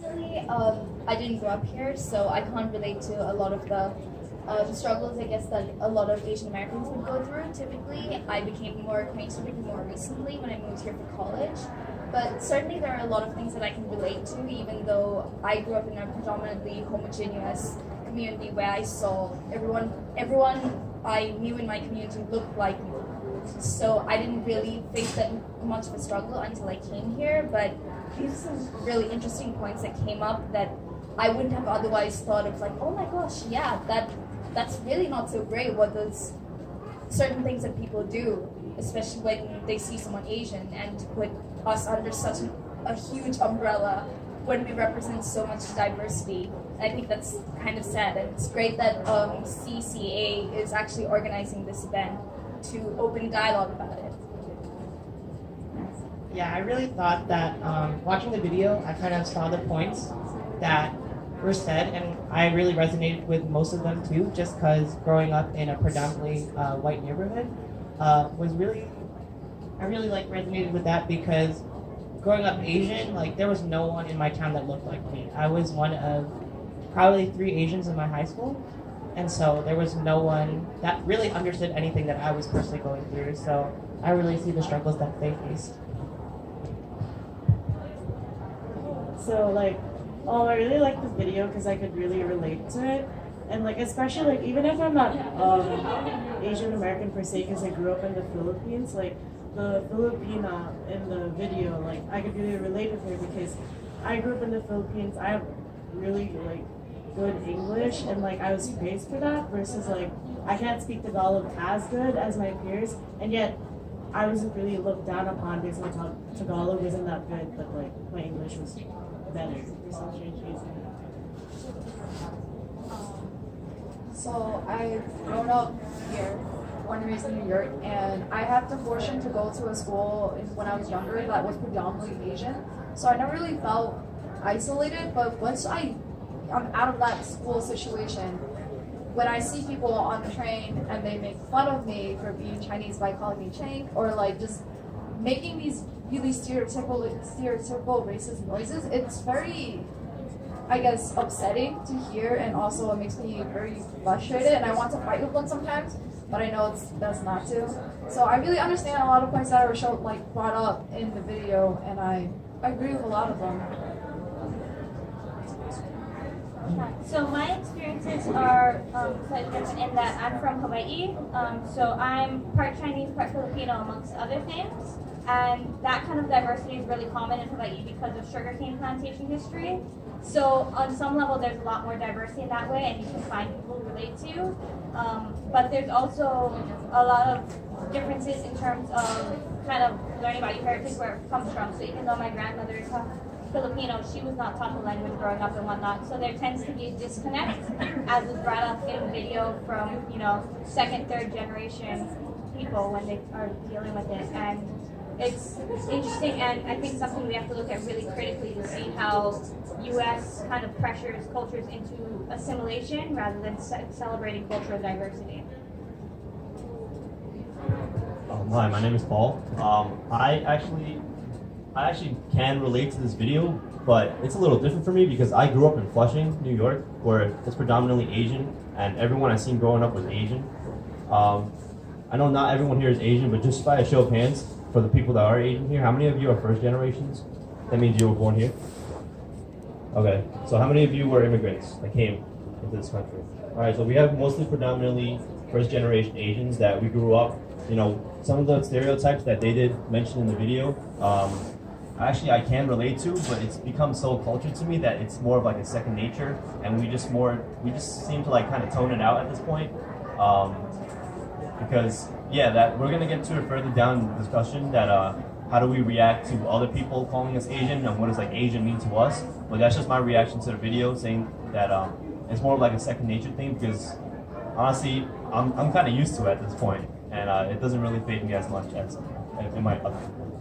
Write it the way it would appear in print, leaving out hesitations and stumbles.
personally, I didn't grow up here, so I can't relate to a lot of the struggles, I guess, that a lot of Asian Americans would go through. Typically, I became more acquainted with it more recently when I moved here for college. But certainly there are a lot of things that I can relate to, even though I grew up in a predominantly homogeneous community where I saw everyone I knew in my community looked like me. So I didn't really face that much of a struggle until I came here. But these are some really interesting points that came up that I wouldn't have otherwise thought of, like, oh my gosh, yeah, that's really not so great. What those certain things that people do, especially when they see someone Asian, and to put us under such a huge umbrella when we represent so much diversity. I think that's kind of sad, and it's great that CCA is actually organizing this event to open dialogue about it. Yeah, I really thought that watching the video, I kind of saw the points that were said, and I really resonated with most of them too, just because growing up in a predominantly white neighborhood was really, I really like resonated with that because growing up Asian, like there was no one in my town that looked like me. I was one of probably 3 Asians in my high school, and so there was no one that really understood anything that I was personally going through. So I really see the struggles that they faced. So like, I really like this video because I could really relate to it, and like especially like even if I'm not Asian American per se, because I grew up in the Philippines, like the Filipina in the video, like I could really relate with her because I grew up in the Philippines. I have really like good English, and like I was praised for that versus like I can't speak Tagalog as good as my peers, and yet I wasn't really looked down upon because my Tagalog wasn't that good, but like my English was better for some strange reason. So I've grown up here, born and raised in New York, and I had the fortune to go to a school when I was younger that was predominantly Asian. So I never really felt isolated, but once I'm out of that school situation, when I see people on the train and they make fun of me for being Chinese by calling me Chink, or like just making these really stereotypical racist noises, it's very, I guess, upsetting to hear, and also it makes me very frustrated, and I want to fight with them sometimes, but I know it's best not to. So I really understand a lot of points that were brought up in the video, and I agree with a lot of them. So my experiences are slightly different in that I'm from Hawaii, so I'm part Chinese, part Filipino, amongst other things. And that kind of diversity is really common in Hawaii because of sugarcane plantation history. So on some level, there's a lot more diversity in that way, and you can find people to relate to. But there's also a lot of differences in terms of kind of learning about your heritage, where it comes from. So even though my grandmother is Filipino, she was not taught the language growing up and whatnot. So there tends to be a disconnect, as was brought up in the video, from second, third generation people when they are dealing with it. And it's interesting, and I think something we have to look at really critically to see how U.S. kind of pressures cultures into assimilation rather than celebrating cultural diversity. Hi, my name is Paul. I actually can relate to this video, but it's a little different for me because I grew up in Flushing, New York, where it's predominantly Asian, and everyone I've seen growing up was Asian. I know not everyone here is Asian, but just by a show of hands, for the people that are Asian here, how many of you are first generations? That means you were born here? Okay, so how many of you were immigrants that came into this country? All right, so we have mostly predominantly first generation Asians that we grew up, some of the stereotypes that they did mention in the video, actually I can relate to, but it's become so cultured to me that it's more of like a second nature, and we just seem to like kind of tone it out at this point. Because that we're gonna get to it further down in the discussion that how do we react to other people calling us Asian, and what does like Asian mean to us? But that's just my reaction to the video, saying that it's more of like a second nature thing, because honestly I'm kind of used to it at this point, and it doesn't really fade me as much as it might other people.